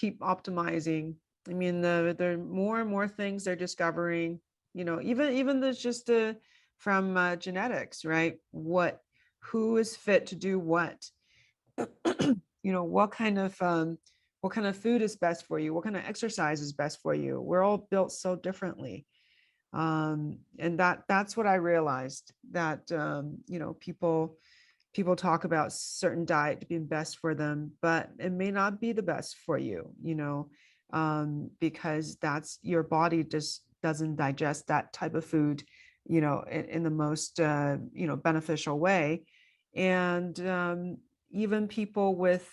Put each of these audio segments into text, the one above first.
keep optimizing. I mean, there are more and more things they're discovering, even there's just from genetics, right? Who is fit to do what? What kind of food is best for you? What kind of exercise is best for you? We're all built so differently. And that's what I realized, that people talk about certain diet being best for them, but it may not be the best for you, because that's your body just doesn't digest that type of food, in the most, beneficial way. And even people with,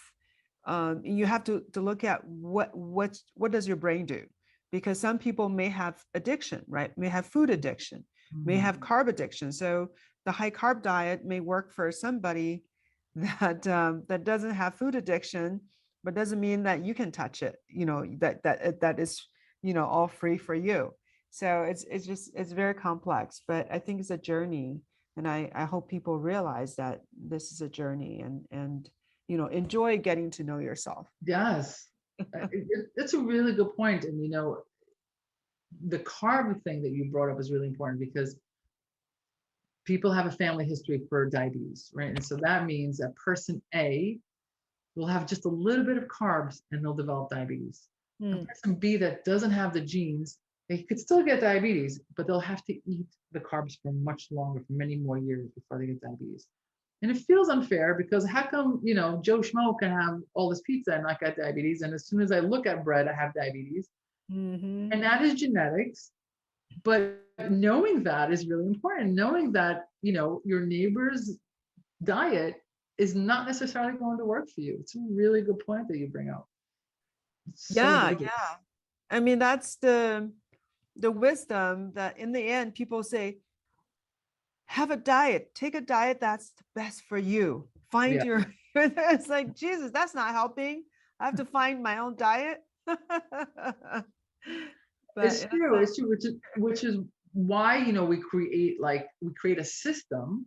you have to look at what does your brain do? Because some people may have addiction, right? May have food addiction, may have carb addiction. So the high carb diet may work for somebody that doesn't have food addiction, but doesn't mean that you can touch it, that is, all free for you. So it's very complex, but I think it's a journey. And I hope people realize that this is a journey, and enjoy getting to know yourself. Yes. That's a really good point. And the carb thing that you brought up is really important because people have a family history for diabetes, right? And so that means that person A will have just a little bit of carbs and they'll develop diabetes. A person B that doesn't have the genes, they could still get diabetes, but they'll have to eat the carbs for much longer, for many more years before they get diabetes. And it feels unfair because how come, Joe Schmo can have all this pizza and not get diabetes? And as soon as I look at bread, I have diabetes. Mm-hmm. And that is genetics. But knowing that is really important. Knowing that, your neighbor's diet is not necessarily going to work for you. It's a really good point that you bring up. It's so Yeah, good. yeah. I mean, that's the wisdom that in the end people say, have a diet, take a diet that's the best for you. Find Yeah, your it's like, Jesus, that's not helping. I have to find my own diet. But it's true. It's true. Which is why, we create a system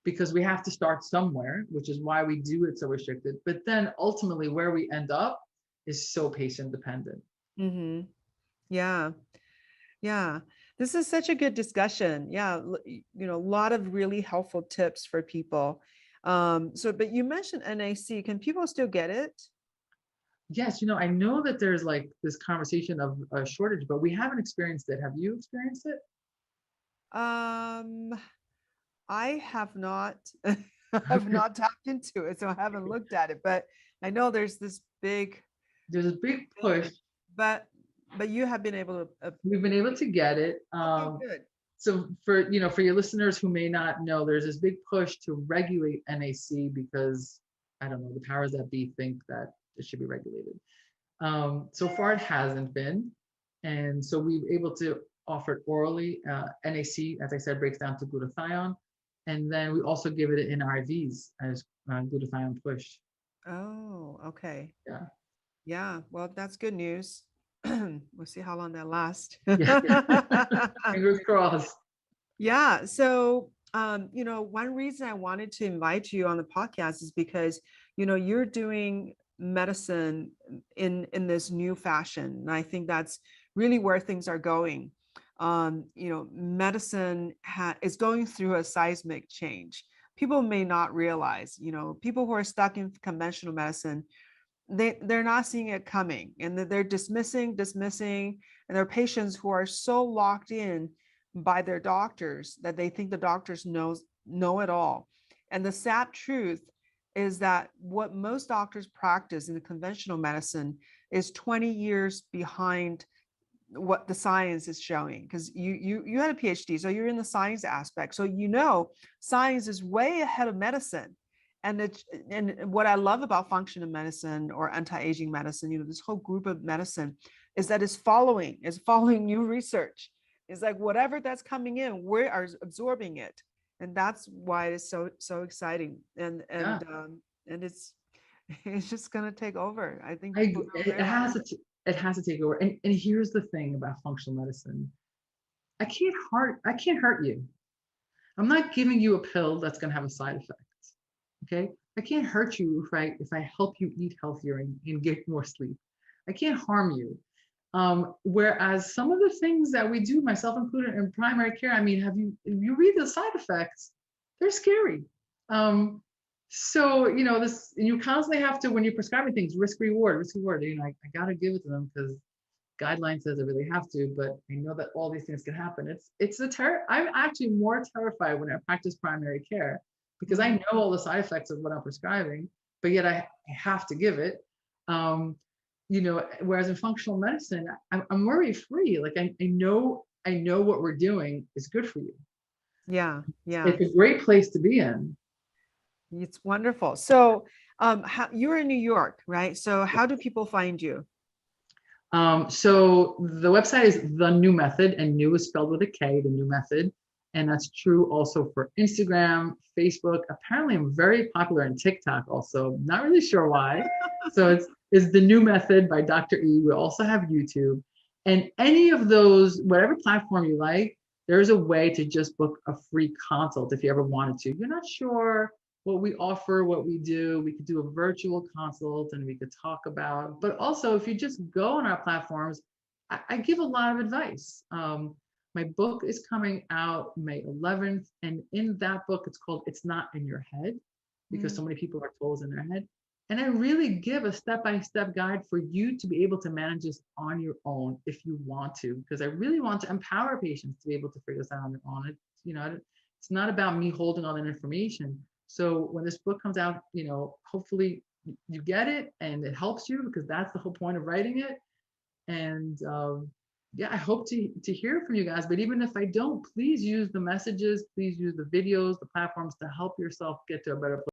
because we have to start somewhere, which is why we do it so restricted. But then ultimately where we end up is so patient dependent. mm-hmm. Yeah. Yeah, this is such a good discussion. Yeah, a lot of really helpful tips for people. But you mentioned NAC. Can people still get it? Yes, I know that there's like this conversation of a shortage, but we haven't experienced it. Have you experienced it? Um, I have not, have not tapped into it, so I haven't looked at it. But I know there's this big, There's a big push. thing. But you have been able to. We've been able to get it. Okay, good. So for your listeners who may not know, there's this big push to regulate NAC because I don't know, the powers that be think that it should be regulated. So far, it hasn't been, and so we were able to offer it orally. NAC, as I said, breaks down to glutathione, and then we also give it in IVs as glutathione push. Oh, okay. Yeah, Yeah, well, that's good news. We'll see how long that lasts. yeah. Fingers crossed. Yeah. So, one reason I wanted to invite you on the podcast is because, you're doing medicine in this new fashion. And I think that's really where things are going. Medicine is going through a seismic change. People may not realize, people who are stuck in conventional medicine, they're not seeing it coming, and they're dismissing, and there are patients who are so locked in by their doctors that they think the doctors know it all. And the sad truth is that what most doctors practice in the conventional medicine is 20 years behind what the science is showing, because you had a PhD, so you're in the science aspect, so science is way ahead of medicine. And what I love about functional medicine or anti-aging medicine, this whole group of medicine, is that it's following new research. It's like whatever that's coming in, we are absorbing it, and that's why it's so exciting. Yeah, And it's just gonna take over. I think I people don't it realize. has to it has to take over. And here's the thing about functional medicine: I can't hurt you. I'm not giving you a pill that's going to have a side effect. Okay, I can't hurt you if I help you eat healthier and get more sleep. I can't harm you. Whereas some of the things that we do, myself included, in primary care, I mean, if you read the side effects, they're scary. So, you know, this, and you constantly have to, when you're prescribing things, risk reward, you know, I gotta give it to them because guideline says I really have to, but I know that all these things can happen. It's a terror. I'm actually more terrified when I practice primary care because I Mhm. know all the side effects of what I'm prescribing, but yet I have to give it. Um, you know, whereas in functional medicine, I'm worry free. Like I know what we're doing is good for you. Yeah, yeah, It's a great place to be in. it's wonderful. So, you're in New York, right? So, how do people find you? So the website is The New Method, and new is spelled with a K, The New Method. And that's true also for Instagram, Facebook. Apparently, I'm very popular on TikTok also. Not really sure why. So it's The New Method by Dr. E. We also have YouTube. And any of those, whatever platform you like, there's a way to just book a free consult if you ever wanted to. You're not sure what we offer, what we do. We could do a virtual consult and we could talk about, but also if you just go on our platforms, I give a lot of advice. My book is coming out May 11th. And in that book, it's called It's Not in Your Head because Mm, so many people are told it's in their head. And I really give a step-by-step guide for you to be able to manage this on your own if you want to, because I really want to empower patients to be able to figure this out on their own. You know, it's not about me holding all that information. So when this book comes out, you know, hopefully you get it and it helps you because that's the whole point of writing it. And yeah, I hope to hear from you guys. But even if I don't, please use the messages, please use the videos, the platforms to help yourself get to a better place.